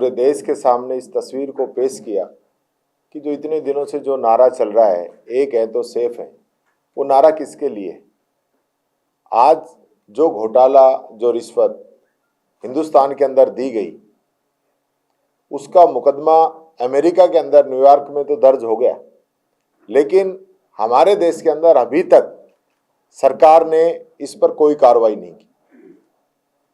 पूरे देश के सामने इस तस्वीर को पेश किया कि जो इतने दिनों से जो नारा चल रहा है, एक है तो सेफ है, वो नारा किसके लिए है। आज जो घोटाला, जो रिश्वत हिंदुस्तान के अंदर दी गई, उसका मुकदमा अमेरिका के अंदर न्यूयॉर्क में तो दर्ज हो गया, लेकिन हमारे देश के अंदर अभी तक सरकार ने इस पर कोई कार्रवाई नहीं की।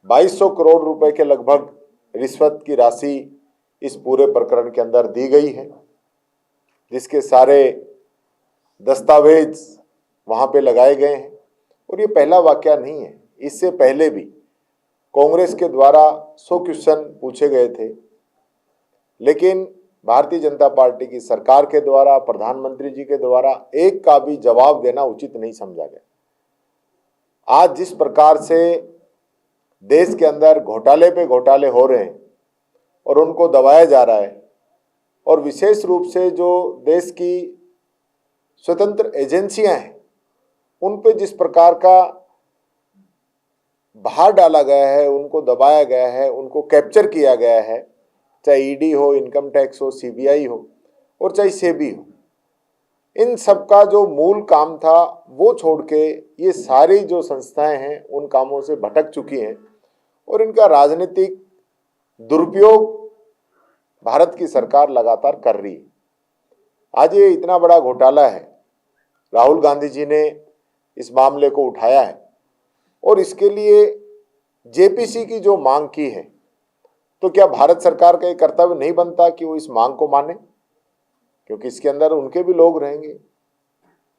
2200 करोड़ रुपए के लगभग रिश्वत की राशि इस पूरे प्रकरण के अंदर दी गई है, जिसके सारे दस्तावेज वहां पे लगाए गए हैं। और ये पहला वाकया नहीं है, इससे पहले भी कांग्रेस के द्वारा 100 क्वेश्चन पूछे गए थे, लेकिन भारतीय जनता पार्टी की सरकार के द्वारा, प्रधानमंत्री जी के द्वारा एक का भी जवाब देना उचित नहीं समझा गया। आज जिस प्रकार से देश के अंदर घोटाले पे घोटाले हो रहे हैं और उनको दबाया जा रहा है, और विशेष रूप से जो देश की स्वतंत्र एजेंसियां हैं उन पे जिस प्रकार का भार डाला गया है, उनको दबाया गया है, उनको कैप्चर किया गया है, चाहे ईडी हो, इनकम टैक्स हो, सीबीआई हो और चाहे सेबी हो, इन सब का जो मूल काम था वो छोड़ के ये सारी जो संस्थाएं हैं उन कामों से भटक चुकी हैं और इनका राजनीतिक दुरुपयोग भारत की सरकार लगातार कर रही है। आज ये इतना बड़ा घोटाला है, राहुल गांधी जी ने इस मामले को उठाया है और इसके लिए जेपीसी की जो मांग की है, तो क्या भारत सरकार का ये कर्तव्य नहीं बनता कि वो इस मांग को माने, क्योंकि इसके अंदर उनके भी लोग रहेंगे।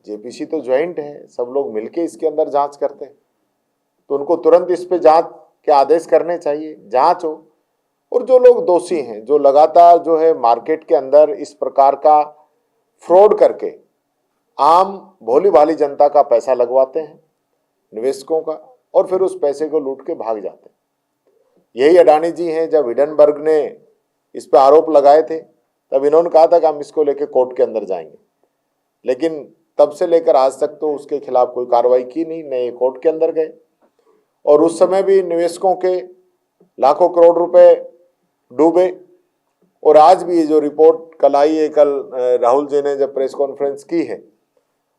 जेपीसी तो ज्वाइंट है, सब लोग मिलके इसके अंदर जांच करते हैं, तो उनको तुरंत इस पे जांच के आदेश करने चाहिए, जांच हो। और जो लोग दोषी हैं, जो लगातार जो है मार्केट के अंदर इस प्रकार का फ्रॉड करके आम भोली भाली जनता का पैसा लगवाते हैं, निवेशकों का, और फिर उस पैसे को लूट के भाग जाते हैं। यही अडानी जी हैं, जब हिडनबर्ग ने इस पर आरोप लगाए थे तब इन्होंने कहा था कि हम इसको लेकर कोर्ट के अंदर जाएंगे, लेकिन तब से लेकर आज तक तो उसके खिलाफ कोई कार्रवाई की नहीं, न ये कोर्ट के अंदर गए। और उस समय भी निवेशकों के लाखों करोड़ रुपए डूबे। और आज भी ये जो रिपोर्ट कल आई है, कल राहुल जी ने जब प्रेस कॉन्फ्रेंस की है,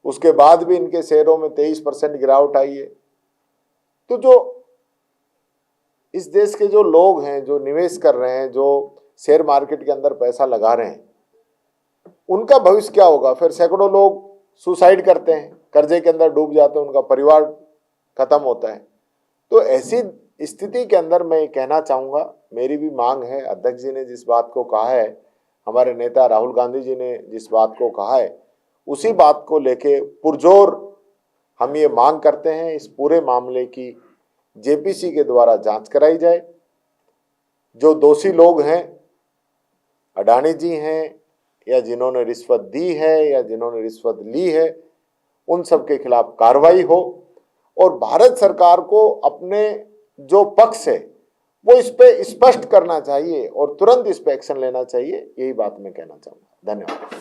उसके बाद भी इनके शेयरों में 23% गिरावट आई है। तो जो इस देश के जो लोग हैं, जो निवेश कर रहे हैं, जो शेयर मार्केट के अंदर पैसा लगा रहे हैं, उनका भविष्य क्या होगा। फिर सैकड़ों लोग सुसाइड करते हैं, कर्जे के अंदर डूब जाते हैं, उनका परिवार खत्म होता है। तो ऐसी स्थिति के अंदर मैं कहना चाहूँगा, मेरी भी मांग है, अध्यक्ष जी ने जिस बात को कहा है, हमारे नेता राहुल गांधी जी ने जिस बात को कहा है, उसी बात को लेके पुरजोर हम ये मांग करते हैं, इस पूरे मामले की जेपीसी के द्वारा जांच कराई जाए। जो दोषी लोग हैं, अडानी जी हैं या जिन्होंने रिश्वत दी है या जिन्होंने रिश्वत ली है, उन सब के खिलाफ कार्रवाई हो और भारत सरकार को अपने जो पक्ष है वो इस पे स्पष्ट करना चाहिए और तुरंत इस पे एक्शन लेना चाहिए। यही बात मैं कहना चाहूँगा। धन्यवाद।